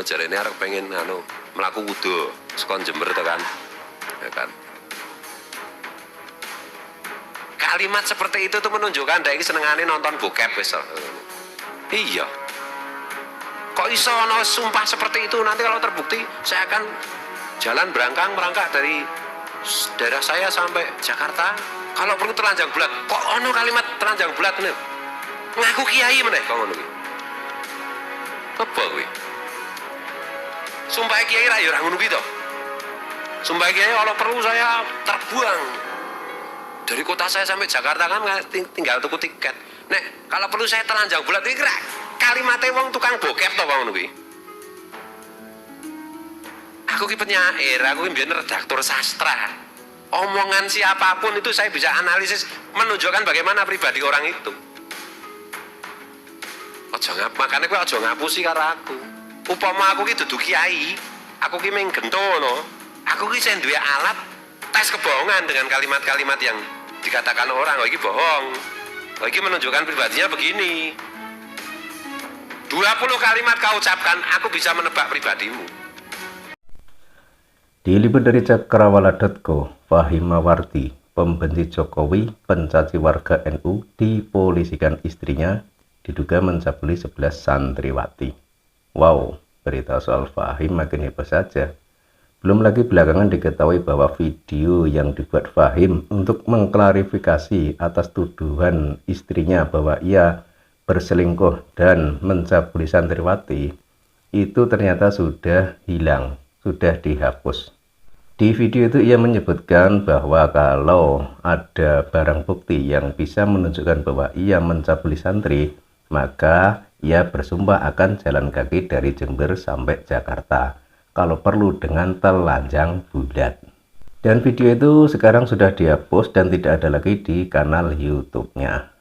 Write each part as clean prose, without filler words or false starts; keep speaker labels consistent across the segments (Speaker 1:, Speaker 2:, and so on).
Speaker 1: jarene arep pengen mlaku wudu saka Jember to kan. Ya kan. Kalimat seperti itu tuh menunjukkan dia ini senengane nonton bokep wis. Iya. Kok iso ana sumpah seperti itu? Nanti kalau terbukti saya akan jalan merangkak dari daerah saya sampai Jakarta. Kalau perlu telanjang bulat. Kok ono kalimat telanjang bulat ini? Ngaku kiai meneh kok ngono kuwi. Apa kuwi? Sumpah kiai ra yo ora ngono kuwi to. Sumpah kiai kalau perlu saya terbuang dari kota saya sampai Jakarta kan tinggal tuku tiket. Nek kalau perlu saya telanjang bulat iki kalimatnya wong tukang bokep to ngono kuwi. Aku ki penyair, aku ki mbiyen redaktur sastra. Omongan siapapun itu saya bisa analisis menunjukkan bagaimana pribadi orang itu. Makanya kowe aja ngapusi karo aku. Upama aku ki dudu kiai, aku ki mung gentono. Aku ki sing duwe alat tes kebohongan dengan kalimat-kalimat yang dikatakan orang. Oh iki bohong. Oh iki menunjukkan pribadinya begini. 20 kalimat kau ucapkan, aku bisa menebak pribadimu.
Speaker 2: Diliput dari cakrawala.co, Fahimawarti, pembenci Jokowi, pencaci warga NU, dipolisikan istrinya, diduga mencabuli 11 santriwati. Wow, berita soal Fahim makin heboh saja. Belum lagi belakangan diketahui bahwa video yang dibuat Fahim untuk mengklarifikasi atas tuduhan istrinya bahwa ia berselingkuh dan mencabuli santriwati itu ternyata sudah hilang, sudah dihapus. Di video itu ia menyebutkan bahwa kalau ada barang bukti yang bisa menunjukkan bahwa ia mencabuli santri, maka ia bersumpah akan jalan kaki dari Jember sampai Jakarta, kalau perlu dengan telanjang bulat. Dan video itu sekarang sudah dihapus dan tidak ada lagi di kanal YouTube-nya.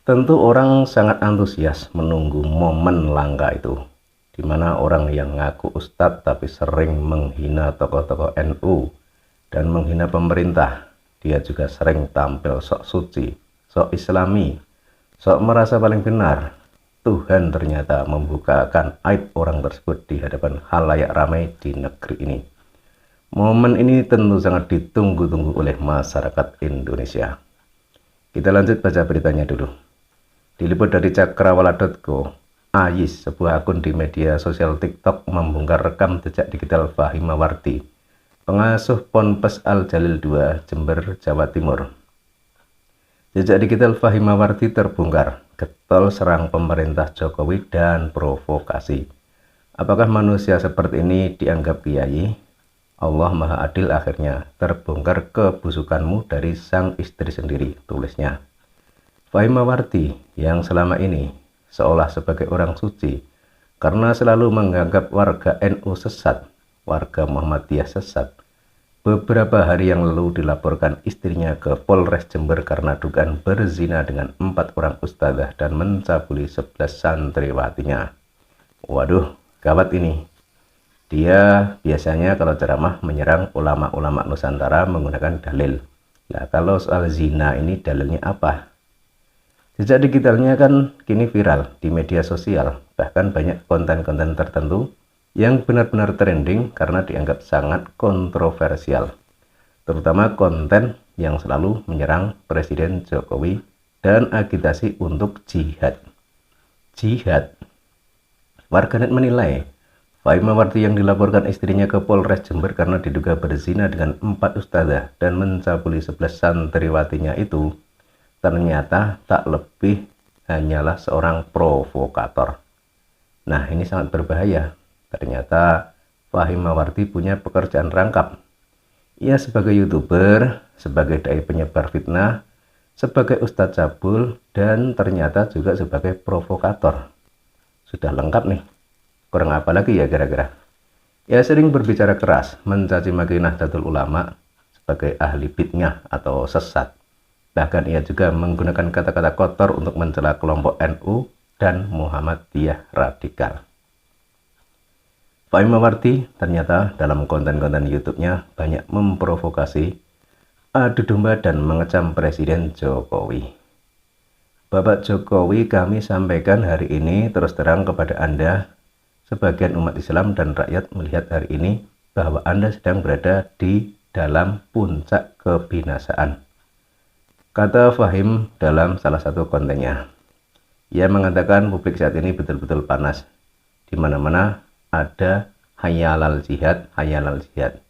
Speaker 2: Tentu orang sangat antusias menunggu momen langka itu, di mana orang yang ngaku ustadz tapi sering menghina tokoh-tokoh NU dan menghina pemerintah. Dia juga sering tampil sok suci, sok islami, sok merasa paling benar. Tuhan ternyata membukakan aib orang tersebut di hadapan khalayak ramai di negeri ini. Momen ini tentu sangat ditunggu-tunggu oleh masyarakat Indonesia. Kita lanjut baca beritanya dulu. Diliput dari cakrawala.co, Ayis, sebuah akun di media sosial TikTok, membongkar rekam jejak digital Fahimawarti, pengasuh Ponpes Al Jalil II, Jember, Jawa Timur. Jejak digital Fahimawarti terbongkar, getol serang pemerintah Jokowi dan provokasi. Apakah manusia seperti ini dianggap kiai? Allah Maha Adil, akhirnya terbongkar kebusukanmu dari sang istri sendiri, tulisnya. Fahimawarti yang selama ini seolah sebagai orang suci karena selalu menganggap warga NU sesat, warga Muhammadiyah sesat, beberapa hari yang lalu dilaporkan istrinya ke Polres Jember karena dugaan berzina dengan 4 orang ustadzah dan mencabuli 11 santriwatinya. Waduh, gawat ini. Dia biasanya kalau ceramah menyerang ulama-ulama Nusantara menggunakan dalil. Nah, kalau soal zina ini dalilnya apa? Jejak digitalnya kan kini viral di media sosial, bahkan banyak konten-konten tertentu yang benar-benar trending karena dianggap sangat kontroversial, terutama konten yang selalu menyerang Presiden Jokowi dan agitasi untuk jihad. Jihad. Warganet menilai Fahimawarti yang dilaporkan istrinya ke Polres Jember karena diduga berzina dengan 4 ustadzah dan mencabuli 11 santriwatinya itu ternyata tak lebih hanyalah seorang provokator. Nah, ini sangat berbahaya. Ternyata Fahimawarti punya pekerjaan rangkap. Ia sebagai YouTuber, sebagai dai penyebar fitnah, sebagai ustadz cabul, dan ternyata juga sebagai provokator. Sudah lengkap nih. Kurang apa lagi ya kira-kira? Ia sering berbicara keras, mencaci maki Nahdlatul Ulama sebagai ahli bid'ah atau sesat. Bahkan ia juga menggunakan kata-kata kotor untuk mencela kelompok NU dan Muhammadiyah radikal. Fahimawarti ternyata dalam konten-konten YouTube-nya banyak memprovokasi, adu domba dan mengecam Presiden Jokowi. Bapak Jokowi, kami sampaikan hari ini terus terang kepada Anda, sebagian umat Islam dan rakyat melihat hari ini bahwa Anda sedang berada di dalam puncak kebinasaan. Kata Fahim dalam salah satu kontennya. Ia mengatakan publik saat ini betul-betul panas. Di mana-mana ada hayalal jihad, hayalal jihad.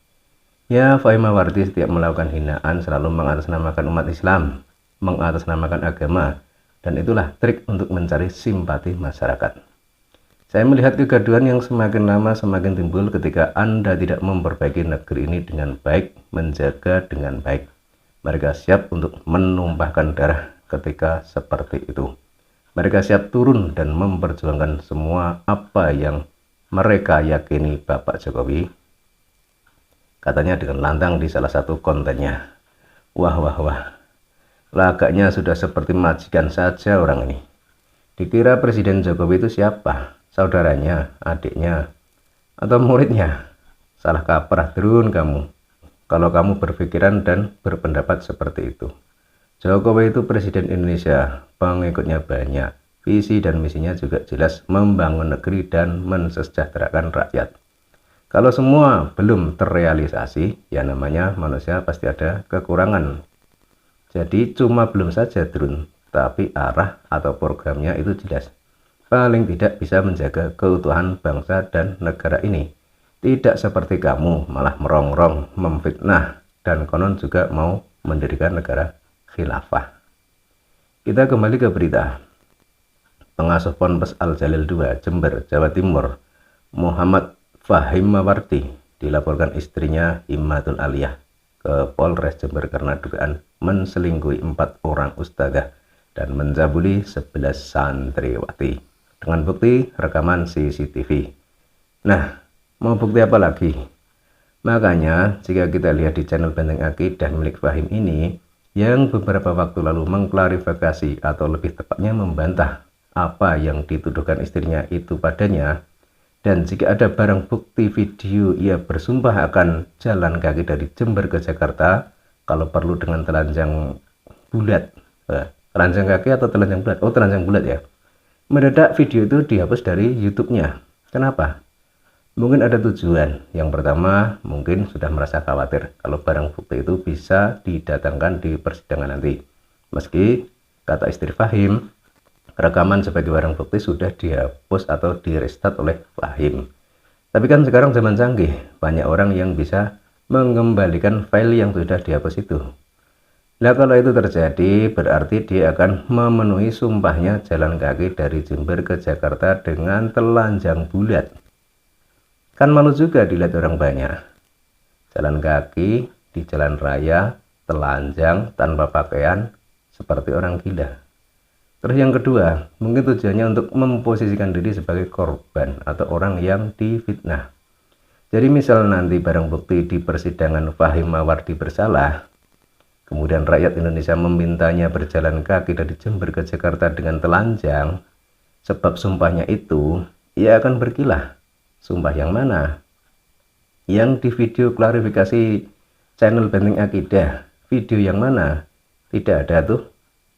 Speaker 2: Ya, Fahim Mawardi setiap melakukan hinaan selalu mengatasnamakan umat Islam, mengatasnamakan agama, dan itulah trik untuk mencari simpati masyarakat. Saya melihat kegaduhan yang semakin lama semakin timbul ketika Anda tidak memperbaiki negeri ini dengan baik, menjaga dengan baik. Mereka siap untuk menumpahkan darah ketika seperti itu. Mereka siap turun dan memperjuangkan semua apa yang mereka yakini Bapak Jokowi. Katanya dengan lantang di salah satu kontennya. Wah, wah, wah. Lagaknya sudah seperti majikan saja orang ini. Dikira Presiden Jokowi itu siapa? Saudaranya, adiknya, atau muridnya? Salah kaprah turun kamu kalau kamu berpikiran dan berpendapat seperti itu. Jokowi itu Presiden Indonesia, pengikutnya banyak, visi dan misinya juga jelas, membangun negeri dan mensejahterakan rakyat. Kalau semua belum terrealisasi, ya namanya manusia pasti ada kekurangan. Jadi cuma belum saja turun, tapi arah atau programnya itu jelas. Paling tidak bisa menjaga keutuhan bangsa dan negara ini. Tidak seperti kamu malah merongrong, memfitnah, dan konon juga mau mendirikan negara khilafah. Kita kembali ke berita. Pengasuh Ponpes Al Jalil II, Jember, Jawa Timur, Muhammad Fahim Mawardi, dilaporkan istrinya Himmatul Aliyah ke Polres Jember karena dugaan menselingkuhi 4 orang ustadzah dan mencabuli 11 santriwati. Dengan bukti rekaman CCTV. Nah, mau bukti apa lagi? Makanya, jika kita lihat di channel Benteng Akidah milik Fahim ini, yang beberapa waktu lalu mengklarifikasi atau lebih tepatnya membantah apa yang dituduhkan istrinya itu padanya, dan jika ada barang bukti video ia bersumpah akan jalan kaki dari Jember ke Jakarta, kalau perlu dengan telanjang bulat. Telanjang kaki atau telanjang bulat? Oh, telanjang bulat ya. Mendadak video itu dihapus dari YouTube-nya. Kenapa? Mungkin ada tujuan. Yang pertama, mungkin sudah merasa khawatir kalau barang bukti itu bisa didatangkan di persidangan nanti. Meski, kata istri Fahim, rekaman sebagai barang bukti sudah dihapus atau di-restart oleh Fahim. Tapi kan sekarang zaman canggih, banyak orang yang bisa mengembalikan file yang sudah dihapus itu. Nah, kalau itu terjadi, berarti dia akan memenuhi sumpahnya jalan kaki dari Jember ke Jakarta dengan telanjang bulat. Kan malu juga dilihat orang banyak. Jalan kaki di jalan raya, telanjang, tanpa pakaian, seperti orang gila. Terus yang kedua, mungkin tujuannya untuk memposisikan diri sebagai korban atau orang yang difitnah. Jadi misal nanti barang bukti di persidangan Fahim Mawardi bersalah, kemudian rakyat Indonesia memintanya berjalan kaki dari Jember ke Jakarta dengan telanjang, sebab sumpahnya itu, ia akan berkilah. Sumpah yang mana? Yang di video klarifikasi channel Benteng Akidah. Video yang mana? Tidak ada tuh.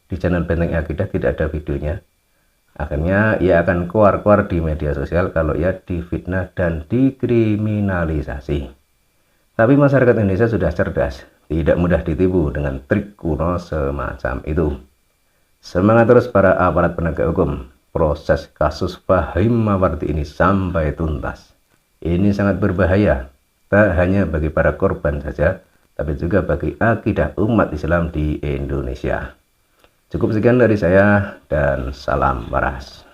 Speaker 2: Di channel Benteng Akidah tidak ada videonya. Akhirnya ia akan keluar-keluar di media sosial kalau ia difitnah dan dikriminalisasi. Tapi masyarakat Indonesia sudah cerdas, tidak mudah ditipu dengan trik kuno semacam itu. Semangat terus para aparat penegak hukum, proses kasus Fahim Mawardi ini sampai tuntas. Ini sangat berbahaya, tak hanya bagi para korban saja, tapi juga bagi akidah umat Islam di Indonesia. Cukup sekian dari saya dan salam waras.